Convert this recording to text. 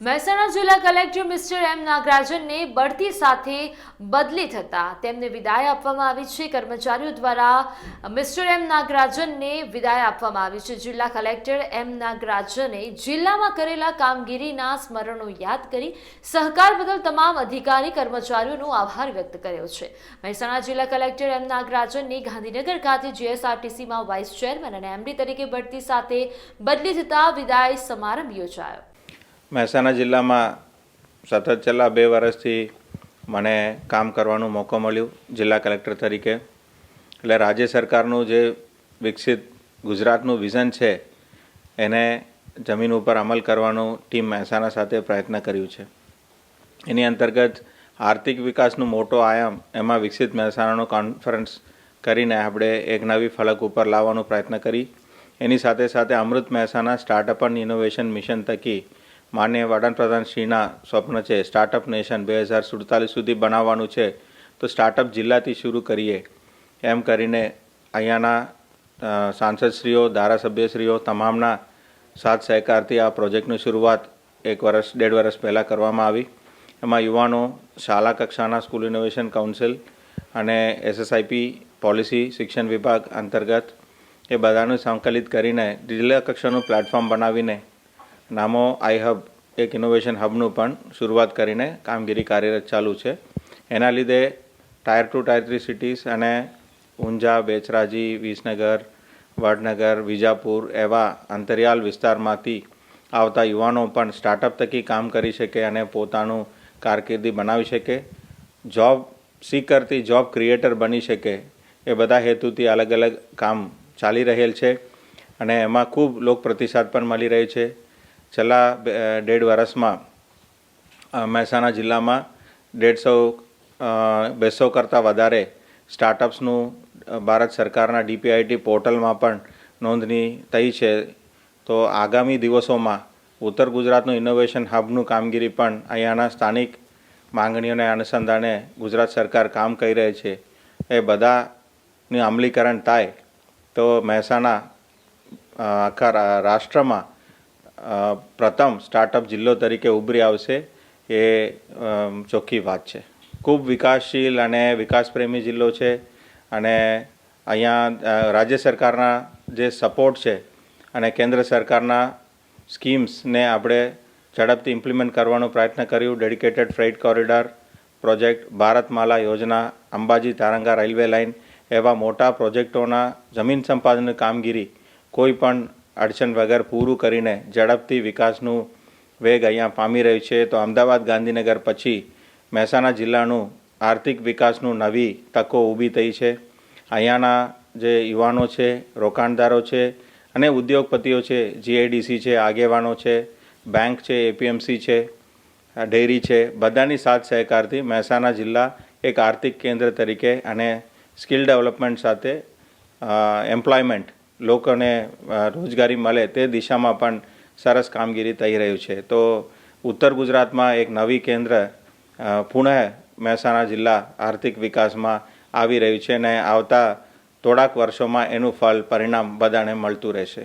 મહેસાણા જિલ્લા collector mister એમ નાગરાજનને બઢતી સાથે બદલી થતા તેમને વિદાય આપવામાં આવી છે। કર્મચારીઓ દ્વારા મિસ્ટર એમ નાગરાજનને વિદાય આપવામાં આવી છે। જિલ્લા કલેક્ટર એમ નાગરાજને જિલ્લામાં કરેલા કામગીરીના સ્મરણો યાદ કરી સહકાર બદલ તમામ અધિકારી કર્મચારીઓનો આભાર વ્યક્ત કર્યો છે। મહેસાણા જિલ્લા કલેક્ટર એમ નાગરાજનની ગાંધીનગર ખાતે જીએસઆરટીસીમાં વાઇસ ચેરમેન અને એમડી તરીકે બઢતી સાથે બદલી થતા વિદાય સમારંભ યોજાયો। મહેસાણા જિલ્લામાં સતત છેલ્લા 2 વર્ષથી મને કામ કરવાનો મોકો મળ્યો જિલ્લા કલેક્ટર તરીકે। એટલે રાજ્ય સરકારનું જે વિકસિત ગુજરાતનું વિઝન છે એને જમીન ઉપર અમલ કરવાનું ટીમ મહેસાણા સાથે પ્રયત્ન કર્યું છે। એની અંતર્ગત આર્થિક વિકાસનું મોટો આયામ એમાં વિકસિત મહેસાણાનો કોન્ફરન્સ કરીને આપણે એક નવી ફલક ઉપર લાવવાનો પ્રયત્ન કરી। એની સાથે સાથે Amrut Mahesana startup and innovation mission થકી માનનીય વડાપ્રધાનશ્રીના સ્વપ્ન છે સ્ટાર્ટઅપ નેશન 2047 સુધી બનાવવાનું છે, તો સ્ટાર્ટઅપ જિલ્લાથી શરૂ કરીએ એમ કરીને અહીંયાના સાંસદશ્રીઓ, ધારાસભ્યશ્રીઓ તમામના સાથ સહકારથી આ પ્રોજેક્ટની શરૂઆત 1.5 વર્ષ પહેલાં કરવામાં આવી। એમાં યુવાનો, શાળા કક્ષાના સ્કૂલ ઇનોવેશન કાઉન્સિલ અને એસએસઆઈપી પોલિસી શિક્ષણ વિભાગ અંતર્ગત એ બધાનું સંકલિત કરીને જિલ્લા કક્ષાનું પ્લેટફોર્મ બનાવીને નામો આઈ હબ એક ઇનોવેશન હબનું પણ શરૂઆત કરીને કામગીરી કાર્યરત ચાલુ છે। એના લીધે ટાયર 2, ટાયર 3 સિટીઝ અને ઊંઝા, બેચરાજી, વિસનગર, વડનગર, વિજાપુર એવા અંતરિયાળ વિસ્તારમાંથી આવતા યુવાનો પણ સ્ટાર્ટઅપ થકી કામ કરી શકે અને પોતાનું કારકિર્દી બનાવી શકે, જોબ સીકરથી જોબ ક્રિએટર બની શકે, એ બધા હેતુથી અલગ અલગ કામ ચાલી રહેલ છે અને એમાં ખૂબ લોક પ્રતિસાદ પણ મળી રહ્યો છે। છેલ્લા 1.5 વર્ષમાં મહેસાણા જિલ્લામાં 150 કરતાં વધારે સ્ટાર્ટઅપ્સનું ભારત સરકારના ડીપીઆઈટી પોર્ટલમાં પણ નોંધણી થઈ છે। તો આગામી દિવસોમાં ઉત્તર ગુજરાતનું ઇનોવેશન હબનું કામગીરી પણ અહીંયાના સ્થાનિક માંગણીઓને અનુસંધાને ગુજરાત સરકાર કામ કરી રહી છે, એ બધાનું અમલીકરણ થાય તો મહેસાણા આખા રાષ્ટ્રમાં પ્રથમ સ્ટાર્ટઅપ જિલ્લો તરીકે ઉભરી આવશે, એ ચોખ્ખી વાત છે। ખૂબ વિકાસશીલ અને વિકાસપ્રેમી જિલ્લો છે અને અહીંયા રાજ્ય સરકારના જે સપોર્ટ છે અને કેન્દ્ર સરકારના સ્કીમ્સને આપણે ઝડપથી ઇમ્પ્લિમેન્ટ કરવાનો પ્રયત્ન કર્યું। ડેડિકેટેડ ફ્રેઇટ કોરિડોર પ્રોજેક્ટ, ભારતમાલા યોજના, અંબાજી તારંગા રેલવે લાઇન એવા મોટા પ્રોજેક્ટોના જમીન સંપાદનની કામગીરી કોઈ પણ અડચણ વગર પૂરું કરીને ઝડપથી વિકાસનું વેગ અહીંયા પામી રહ્યું છે। તો અમદાવાદ, ગાંધીનગર પછી મહેસાણા જિલ્લાનું આર્થિક વિકાસનું નવી તકો ઊભી થઈ છે। અહીંયાના જે યુવાનો છે, રોકાણદારો છે અને ઉદ્યોગપતિઓ છે, જીઆઈડીસી છે, આગેવાનો છે, બેંક છે, એપીએમસી છે, ડેરી છે, બધાની સાથ સહકારથી મહેસાણા જિલ્લા એક આર્થિક કેન્દ્ર તરીકે અને સ્કિલ ડેવલપમેન્ટ સાથે એમ્પ્લોયમેન્ટ લોકોને રોજગારી મળે તે દિશામાં પણ સરસ કામગીરી થઈ રહ્યું છે। તો ઉત્તર ગુજરાતમાં એક નવી કેન્દ્ર પુનઃ મહેસાણા જિલ્લા આર્થિક વિકાસમાં આવી રહ્યું છે અને આવતા થોડાક વર્ષોમાં એનું ફળ પરિણામ બધાને મળતું રહેશે।